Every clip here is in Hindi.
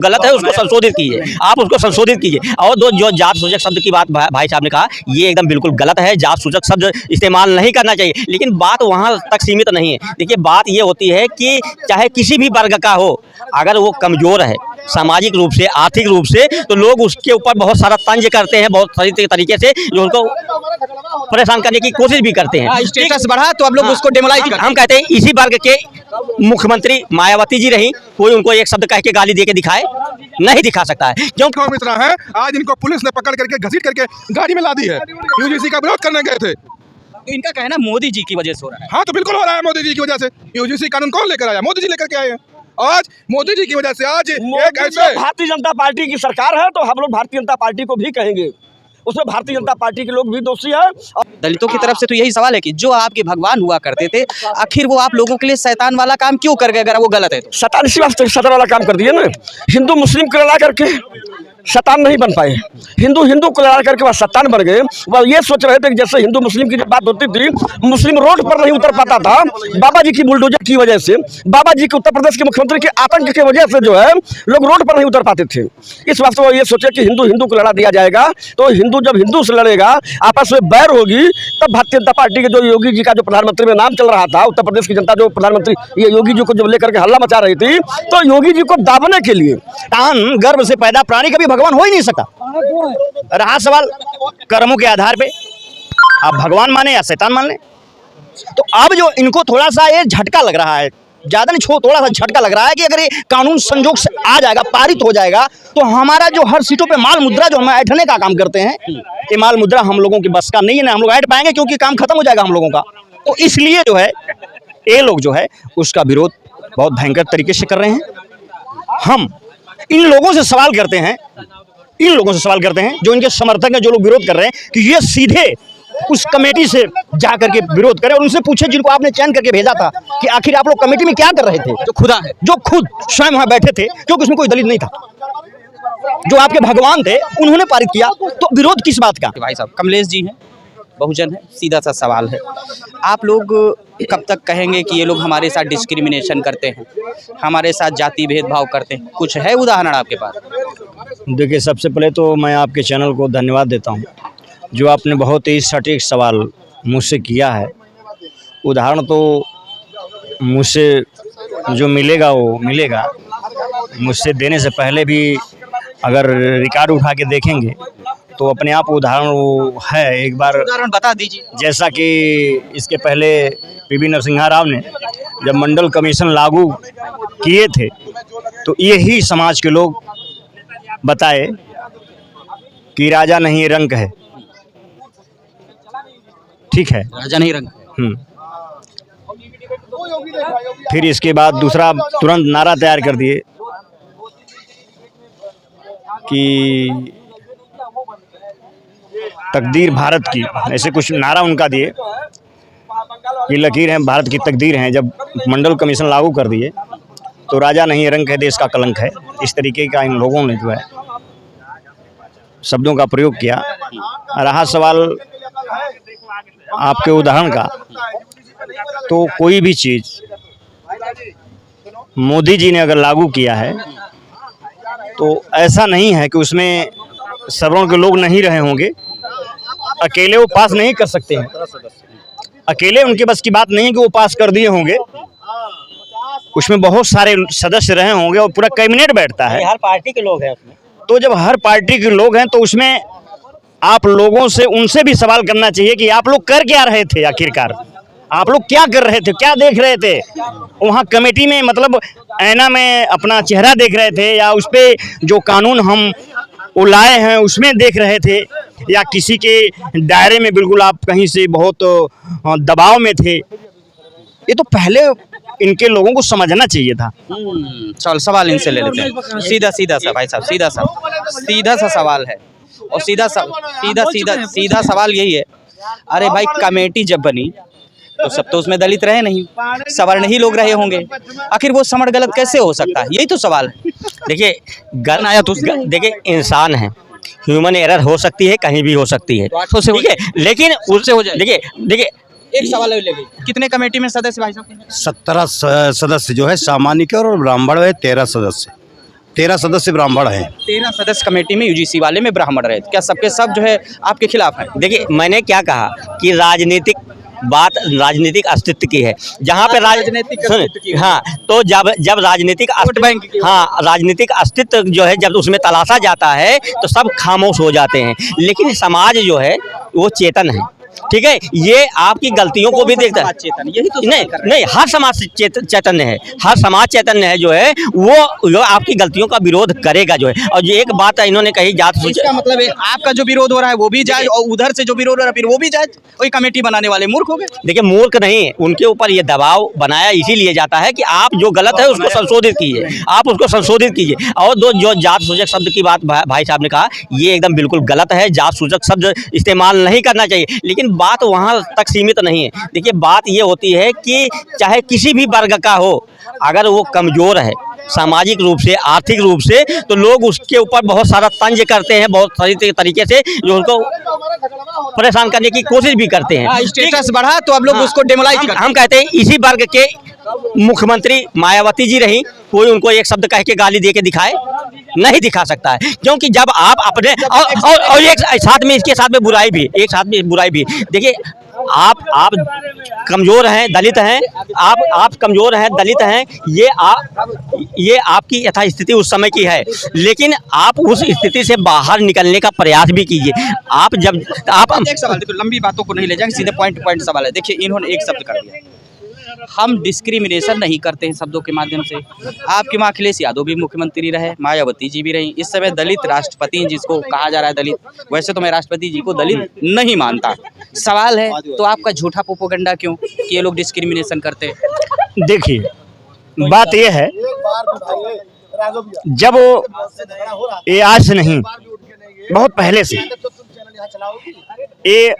गलत है उसको संशोधित कीजिए, आप उसको संशोधित कीजिए। और जो जात सूचक शब्द की बात भाई साहब ने कहा, ये एकदम बिल्कुल गलत है। जात सूचक शब्द इस्तेमाल नहीं करना चाहिए, लेकिन बात वहाँ तक सीमित नहीं है। देखिए, बात ये होती है कि चाहे किसी भी वर्ग का हो, अगर वो कमज़ोर है सामाजिक रूप से, आर्थिक रूप से, तो लोग उसके ऊपर बहुत सारा तंज करते हैं, बहुत सारी तरीके से जो उनको परेशान करने की कोशिश भी करते हैं। स्टेटस बढ़ा तो अब लोग उसको डेमोलाइज करते हैं। हम कहते हैं इसी वर्ग के मुख्यमंत्री मायावती जी रही, कोई उनको एक शब्द कह के गाली दे के दिखाए, नहीं दिखा सकता है। क्यों मित्रा है, आज इनको पुलिस ने पकड़ करके घसीट करके गाड़ी में ला दी है। यूजीसी का विरोध करने गए थे, तो इनका कहना मोदी जी की वजह से हो रहा है। हाँ तो बिल्कुल हो रहा है मोदी जी की वजह से। यूजीसी कानून कौन लेकर आया? मोदी जी लेकर के आए हैं। आज मोदी जी की वजह से आज एक ऐसे भारतीय जनता पार्टी की सरकार है, तो हम लोग भारतीय जनता पार्टी को भी कहेंगे, उसमें भारतीय जनता पार्टी के लोग भी दोषी है। दलितों की तरफ से तो यही सवाल है कि जो आपके भगवान हुआ करते थे, आखिर वो आप लोगों के लिए शैतान वाला काम क्यों कर गए? अगर वो गलत है तो शैतान इसी वास्ते शैतान वाला काम कर दिए ना, हिंदू मुस्लिम को लड़ा करके शैतान नहीं बन पाए, हिंदू को लड़ा करके वह शैतान बन गए। वह ये सोच रहे थे कि जैसे हिंदू मुस्लिम की जब बात होती थी, मुस्लिम रोड पर नहीं उतर पाता था, बाबा जी की बुलडोजर की वजह से, बाबा जी के उत्तर प्रदेश के मुख्यमंत्री के आतंक की वजह से जो है लोग रोड पर नहीं उतर पाते थे। इस वास्ते वो ये सोचे कि हिंदू को लड़ा दिया जाएगा, तो हिंदू जब हिंदू से लड़ेगा, आपस में बैर होगी, तब भारतीय जनता पार्टी के जो योगी जी का जो प्रधानमंत्री में नाम चल रहा था, उत्तर प्रदेश की जनता जो प्रधानमंत्री ये योगी जी को जब लेकर के हल्ला मचा रही थी, तो योगी जी को दाबने के लिए गर्भ से पैदा प्राणी कभी भगवान हो ही नहीं सकता। रहा सवाल कर्मों के आधार पे आप भगवान माने या शैतान मान लें, तो अब जो इनको थोड़ा सा ये झटका लग रहा है, ज्यादा नहीं थोड़ा सा झटका लग रहा है कि अगर ये कानून संजोग से आ जाएगा, पारित हो जाएगा, तो हमारा जो हर सीटों पे माल मुद्रा जो हम ऐंठने का काम करते हैं, ये माल मुद्रा हम लोगों की बस का नहीं है, ना हम लोग ऐंठ पाएंगे, क्योंकि काम खत्म हो जाएगा हम लोगों का। तो इसलिए जो है ये लोग जो है उसका विरोध बहुत भयंकर तरीके से कर रहे हैं। हम इन लोगों से सवाल करते हैं, जो इनके समर्थक हैं, जो लोग विरोध कर रहे हैं, कि ये सीधे उस कमेटी से जा करके विरोध करें और उनसे पूछे जिनको आपने चयन करके भेजा था कि आखिर आप लोग कमेटी में क्या कर रहे थे, जो खुद स्वयं वहां बैठे थे, क्योंकि उसमें कोई दलित नहीं था, जो आपके भगवान थे, उन्होंने पारित किया, तो विरोध किस बात का? भाई साहब कमलेश जी हैं, बहुजन है, सीधा सा सवाल है, आप लोग कब तक कहेंगे कि ये लोग हमारे साथ डिस्क्रिमिनेशन करते हैं, हमारे साथ जाति भेदभाव करते हैं? कुछ है उदाहरण आपके पास? देखिए, सबसे पहले तो मैं आपके चैनल को धन्यवाद देता हूं, जो आपने बहुत ही सटीक सवाल मुझसे किया है। उदाहरण तो मुझसे जो मिलेगा वो मिलेगा, मुझसे देने से पहले भी अगर रिकॉर्ड उठा के देखेंगे तो अपने आप उदाहरण वो है। एक बार उदाहरण बता दीजिए। जैसा कि इसके पहले पीवी नरसिम्हा राव ने जब मंडल कमीशन लागू किए थे, तो यही समाज के लोग बताए कि राजा नहीं रंक है, ठीक है, राजा नहीं रंग। फिर इसके बाद दूसरा तुरंत नारा तैयार कर दिए कि तकदीर भारत की, ऐसे कुछ नारा उनका दिए कि लकीर है भारत की तकदीर है। जब मंडल कमीशन लागू कर दिए तो राजा नहीं रंक है, देश का कलंक है, इस तरीके का इन लोगों ने जो है शब्दों का प्रयोग किया। रहा सवाल आपके उदाहरण का, तो कोई भी चीज़ मोदी जी ने अगर लागू किया है तो ऐसा नहीं है कि उसमें सवर्ण के लोग नहीं रहे होंगे, अकेले वो पास नहीं कर सकते हैं, अकेले उनके बस की बात नहीं है कि वो पास कर दिए होंगे, उसमें बहुत सारे सदस्य रहे होंगे और पूरा कैबिनेट बैठता है, हर पार्टी के लोग हैं उसमें। तो जब हर पार्टी के लोग हैं तो उसमें आप लोगों से उनसे भी सवाल करना चाहिए कि आप लोग कर क्या रहे थे, आखिरकार आप लोग क्या कर रहे थे, क्या देख रहे थे वहाँ कमेटी में? मतलब ऐना में अपना चेहरा देख रहे थे, या उस पर जो कानून हम वो लाए हैं उसमें देख रहे थे, या किसी के दायरे में बिल्कुल आप कहीं से बहुत दबाव में थे? ये तो पहले इनके लोगों को समझना चाहिए था। चल सवाल इनसे ले लेते हैं, सीधा सा भाई साहब, सीधा सा सवाल है, और सीधा सवाल यही है, अरे भाई कमेटी जब बनी तो सब तो उसमें दलित रहे नहीं, सवर्ण ही लोग रहे होंगे, आखिर वो समझ गलत कैसे हो सकता है? यही तो सवाल है। देखिए, गन आया तो देखिए, इंसान है, ह्यूमन एरर हो सकती है, कहीं भी हो सकती है, ठीक है, लेकिन उससे हो जाए। देखिए एक सवाल ले लीजिए, कितने कमेटी में सदस्य भाई साहब? 17 सदस्य जो है सामान्य के और ब्राह्मण है 13 सदस्य। 13 सदस्य ब्राह्मण हैं। 13 सदस्य कमेटी में यूजीसी वाले में ब्राह्मण रहे, क्या सबके सब जो है आपके खिलाफ हैं? देखिए मैंने क्या कहा कि राजनीतिक अस्तित्व की है, जहाँ पे राजनीतिक अस्तित्व की है। हाँ, तो जब राजनीतिक बैंक की हाँ राजनीतिक अस्तित्व जो है जब उसमें तलाशा जाता है तो सब खामोश हो जाते हैं, लेकिन समाज जो है वो चेतन है। ठीक है, ये आपकी गलतियों को भी देखता है। चेतन यही तो नहीं, हर समाज चैतन्य है, हर समाज चैतन्य है जो है वो आपकी गलतियों का विरोध करेगा जो है। और ये एक बात इन्होंने कही जात इसका मतलब है आपका जो विरोध हो रहा है वो भी जायज और उधर से जो विरोध हो रहा है फिर वो भी जायज। वही कमेटी बनाने वाले मूर्ख हो गए। देखिए मूर्ख नहीं, उनके ऊपर ये दबाव बनाया इसीलिए जाता है कि आप जो गलत है उसको संशोधित कीजिए, आप उसको संशोधित कीजिए। और जो जात सूचक शब्द की बात भाई साहब ने कहा, ये एकदम बिल्कुल गलत है। जात सूचक शब्द इस्तेमाल नहीं करना चाहिए, लेकिन बात वहाँ तक सीमित नहीं है। देखिए बात ये होती है कि चाहे किसी भी वर्ग का हो, अगर वो कमज़ोर है सामाजिक रूप से, आर्थिक रूप से, तो लोग उसके ऊपर बहुत सारा तंज करते हैं, बहुत सारी तरीके से जो उसको परेशान करने की कोशिश भी करते हैं। स्टेटस बढ़ा तो अब लोग उसको डेमोलाइज करते हैं। हम कहते हैं इसी वर्ग के मुख्यमंत्री मायावती जी रही, कोई उनको एक शब्द कह के गाली दे के दिखाए, नहीं दिखा सकता है। क्योंकि जब आप अपने और एक साथ में इसके साथ में बुराई भी, एक साथ में बुराई भी। देखिए आप कमज़ोर हैं, दलित हैं, आप कमज़ोर हैं, दलित हैं, ये आपकी यथास्थिति उस समय की है, लेकिन आप उस स्थिति से बाहर निकलने का प्रयास भी कीजिए। आप जब आप एक सवाल, देखो लंबी बातों को नहीं ले जाएंगे, सीधे पॉइंट सवाल है। देखिए इन्होंने एक शब्द कर दिया, हम डिस्क्रिमिनेशन नहीं करते हैं शब्दों के माध्यम से। आपके माँ अखिलेश यादव भी मुख्यमंत्री रहे, मायावती जी भी रही, इस समय दलित राष्ट्रपति जिसको कहा जा रहा है दलित, वैसे तो मैं राष्ट्रपति जी को दलित नहीं मानता। सवाल है तो आपका झूठा प्रोपेगेंडा क्यों कि ये लोग डिस्क्रिमिनेशन करते हैं? देखिए बात ये है, जब ये आज से नहीं बहुत पहले से ये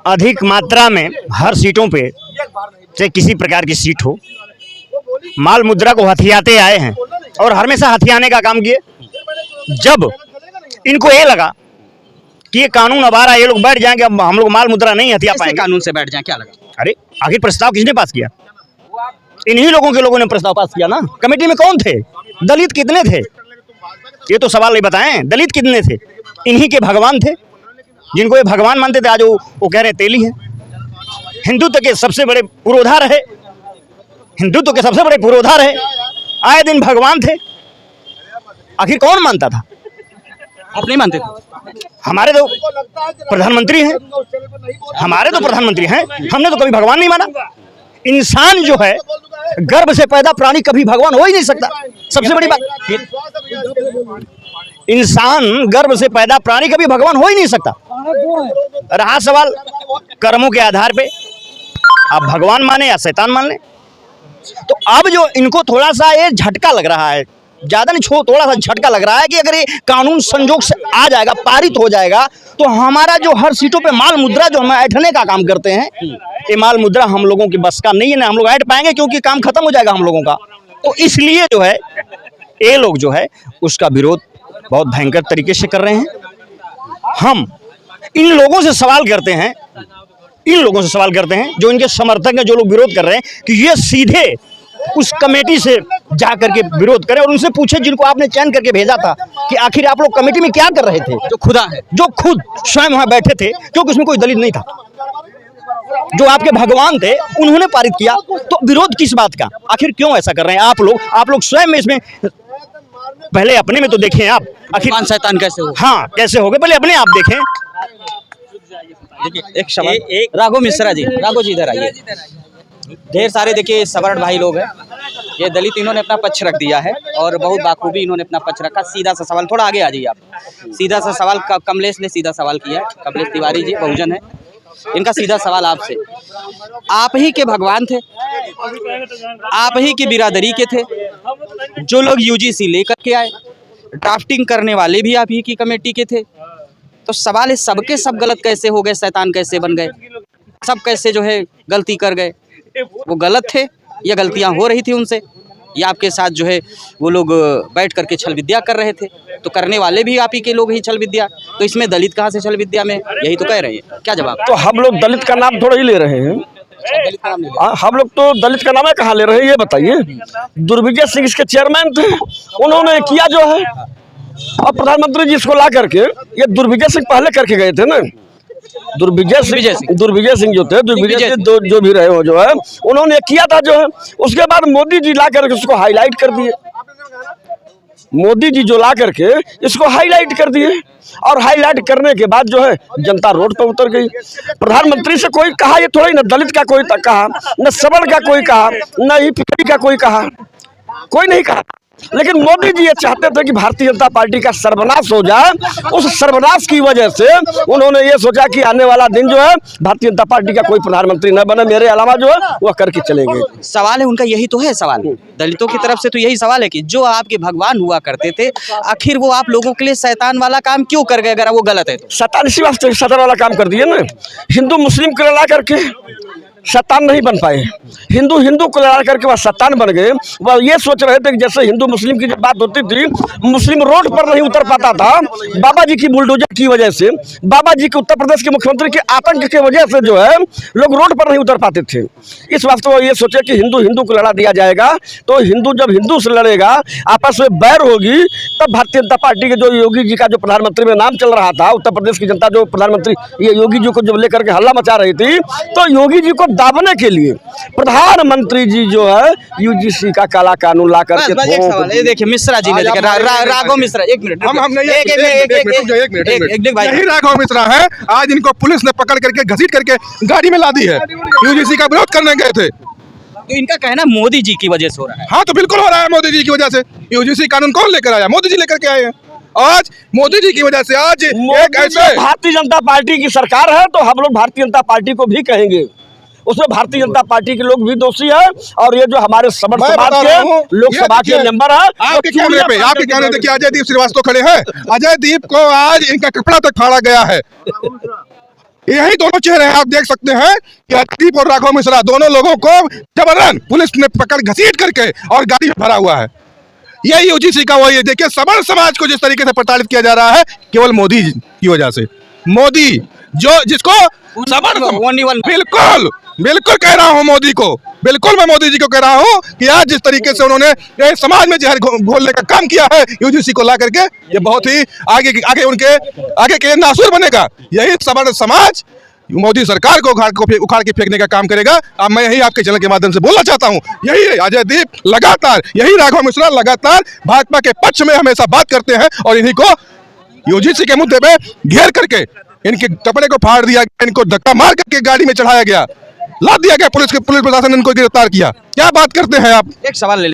अधिक मात्रा में हर सीटों पे चाहे किसी प्रकार की सीट हो, माल मुद्रा को हथियाते आए हैं और हमेशा हथियाने का काम किए। जब इनको ये लगा कि ये कानून अब आ रहा है, ये लोग बैठ जाएंगे, अब हम लोग माल मुद्रा नहीं हथिया पाएंगे, कानून से बैठ जाए, क्या लगा? अरे आखिर प्रस्ताव किसने पास किया? इन्हीं लोगों ने प्रस्ताव पास किया ना। कमेटी में कौन थे? दलित कितने थे? ये तो सवाल नहीं बताएं, दलित कितने थे? इन्हीं के भगवान थे, जिनको ये भगवान मानते थे, आज वो कह रहे तेली हैं। हिंदुत्व के सबसे बड़े पुरोधा रहे, हिंदुत्व के सबसे बड़े पुरोधा रहे, आए दिन भगवान थे। आखिर कौन मानता था? आप नहीं मानते थे? हमारे तो प्रधानमंत्री हैं, हमारे तो प्रधानमंत्री हैं, हमने तो कभी भगवान नहीं माना। इंसान जो है गर्भ से पैदा प्राणी कभी भगवान हो ही नहीं सकता। सबसे बड़ी बात, इंसान गर्भ से पैदा प्राणी कभी भगवान हो ही नहीं सकता। रहा सवाल कर्मों के आधार पे आप भगवान माने या शैतान मान लें, तो अब जो इनको थोड़ा सा ये झटका लग रहा है, ज्यादा नहीं, थोड़ा सा झटका लग रहा है कि अगर ये कानून संजोग से आ जाएगा, पारित हो जाएगा, तो हमारा जो हर सीटों पे माल मुद्रा जो हम ऐंठने का काम करते हैं, ये माल मुद्रा हम लोगों की बस का नहीं है ना, हम लोग ऐंठ पाएंगे क्योंकि काम खत्म हो जाएगा हम लोगों का। तो इसलिए जो है ये लोग जो है उसका विरोध बहुत भयंकर तरीके से कर रहे हैं। हम इन लोगों से सवाल करते हैं, जो इनके समर्थक हैं, जो लोग विरोध कर रहे हैं, कि ये सीधे उस कमेटी से जा करके विरोध करें और उनसे पूछे जिनको आपने चयन करके भेजा था कि आखिर आप लोग कमेटी में क्या कर रहे थे, जो खुद स्वयं वहां बैठे थे, क्योंकि उसमें कोई दलित नहीं था, जो आपके भगवान थे, उन्होंने पारित किया। तो विरोध किस बात का? आखिर क्यों ऐसा कर रहे हैं आप लोग स्वयं में इसमें पहले अपने में तो देखें आप, आखिर शैतान कैसे हो? हाँ कैसे हो गए, पहले अपने आप देखें। देखिए एक सवाल, राघव मिश्रा जी, राघव जी इधर आइए। ढेर सारे देखिए सवर्ण भाई लोग हैं, ये दलित इन्होंने अपना पक्ष रख दिया है और बहुत बाखूबी इन्होंने अपना पक्ष रखा। सीधा सा सवाल, थोड़ा आगे आ जाइए आप। सीधा सा सवाल कमलेश ने सीधा सवाल किया है, कमलेश तिवारी जी बहुजन है, इनका सीधा सवाल आपसे। आप ही के भगवान थे, आप ही की बिरादरी के थे, जो लोग यूजीसी लेकर के आए, ड्राफ्टिंग करने वाले भी आप ही की कमेटी के थे। तो सवाल है सबके सब गलत कैसे हो गए, शैतान कैसे बन गए, सब कैसे जो है गलती कर गए? वो गलत थे या गलतियां हो रही थी उनसे, या आपके साथ जो है वो लोग बैठ करके छल विद्या कर रहे थे? तो करने वाले भी आप ही के लोग ही छल विद्या, तो इसमें दलित कहाँ से छल विद्या में? यही तो कह रहे हैं, क्या जवाब? तो हम लोग दलित का नाम थोड़ा ही ले रहे हैं, हम लोग तो दलित का नाम है कहाँ ले रहे हैं ये बताइए। दुर्विजय सिंह इसके चेयरमैन थे, उन्होंने किया जो है। और प्रधानमंत्री जी इसको ला करके, ये दुर्विजय सिंह पहले करके गए थे ना, दुर्विजय सिंह जो थे, दुर्विजय सिंह जो भी रहे हो जो है, उन्होंने किया था जो है। उसके बाद मोदी जी ला करके उसको हाईलाइट कर दिए, मोदी जी जो ला करके इसको हाईलाइट कर दिए। और हाईलाइट करने के बाद जो है जनता रोड पर उतर गई। प्रधानमंत्री से कोई कहा, ये थोड़ा ही न दलित का कोई कहा, न सबल का कोई कहा, न ही पिछड़ी का कोई कहा, कोई नहीं कहा। लेकिन मोदी जी ये चाहते थे कि भारतीय जनता पार्टी का सर्वनाश हो जाए। उस सर्वनाश की वजह से उन्होंने ये सोचा कि आने वाला दिन जो है भारतीय जनता पार्टी का कोई प्रधानमंत्री न बने, मेरे अलावा जो है वह करके चले गए। सवाल है उनका, यही तो है सवाल दलितों की तरफ से, तो यही सवाल है कि जो आपके भगवान हुआ करते थे, आखिर वो आप लोगों के लिए शैतान वाला काम क्यों कर गए, अगर वो गलत है तो? शैतान इसी वास्ते शैतान वाला काम कर दिए ना, हिंदू मुस्लिम को लड़ा करके शैतान नहीं बन पाए। हिंदू को लड़ा करके वह शैतान बन गए। वह ये सोच रहे थे कि जैसे हिंदू मुस्लिम की जब बात होती थी, मुस्लिम रोड पर नहीं उतर पाता था बाबा जी की बुलडोजर की वजह से, बाबा जी के उत्तर प्रदेश के मुख्यमंत्री के आतंक की वजह से जो है लोग रोड पर नहीं उतर पाते थे। इस वास्ते वो ये सोचे कि हिंदू को लड़ा दिया जाएगा, तो हिंदू जब हिंदू से लड़ेगा, आपस में बैर होगी, तब भारतीय जनता पार्टी के जो योगी जी का जो प्रधानमंत्री में नाम चल रहा था, उत्तर प्रदेश की जनता जो प्रधानमंत्री ये योगी जी को जब लेकर के हल्ला मचा रही थी, तो योगी जी को दाबने के लिए प्रधानमंत्री जी जो है यूजीसी का काला कानून ला करके ये देखिए मिश्रा जी ने राघव मिश्रा, एक मिनट यही राघव मिश्रा है, आज इनको पुलिस ने पकड़ करके घसीट करके गाड़ी में ला दी है। यूजीसी का विरोध करने गए थे, तो इनका कहना मोदी जी की वजह से हो रहा है। हाँ तो बिल्कुल हो रहा है मोदी जी की वजह से। यूजीसी कानून कौन लेकर आया? मोदी जी लेकर के आए हैं। आज मोदी जी की वजह से आज एक ऐसे भारतीय जनता पार्टी की सरकार है, तो हम लोग भारतीय जनता पार्टी को भी कहेंगे, उसमें भारतीय जनता पार्टी के लोग भी दोषी है। और ये जो हमारे समर समाज के लोकसभा के मेंबर है, आपके कैमरे पे देखिए अजय दीप श्रीवास्तव खड़े हैं। अजय दीप को आज इनका कपड़ा तक फाड़ा गया है। यही दोनों चेहरे हैं, आप देख सकते हैं कि अजय दीप और राघव मिश्रा दोनों लोगों को जबरन पुलिस ने पकड़ घसीट करके और गाड़ी में भरा हुआ है। यही यूजीसी का वही है। देखिए समर समाज को जिस तरीके से प्रताड़ित किया जा रहा है, केवल मोदी की वजह से। मोदी जो जिसको बिल्कुल कह रहा हूं मोदी को, बिल्कुल मैं मोदी जी को कह रहा हूं कि आज जिस तरीके से उन्होंने समाज में जहर घोलने का काम किया है यूजीसी को ला करके, ये बहुत ही आगे उनके के नासूर बनेगा। यही सवर्ण समाज मोदी सरकार को उखाड़ के फेंकने का काम करेगा। अब मैं यही आपके चैनल के माध्यम से बोलना चाहता हूं, यही है अजय दीप लगातार, यही राघव मिश्रा लगातार भाजपा के पक्ष में हमेशा बात करते हैं, और इन्हीं को यूजीसी के मुद्दे पे घेर करके इनके कपड़े को फाड़ दिया गया, इनको धक्का मार करके गाड़ी में चढ़ाया गया, लाद दिया गया, पुलिस प्रशासन ने इनको गिरफ्तार किया। क्या बात करते हैं आप? एक सवाल ले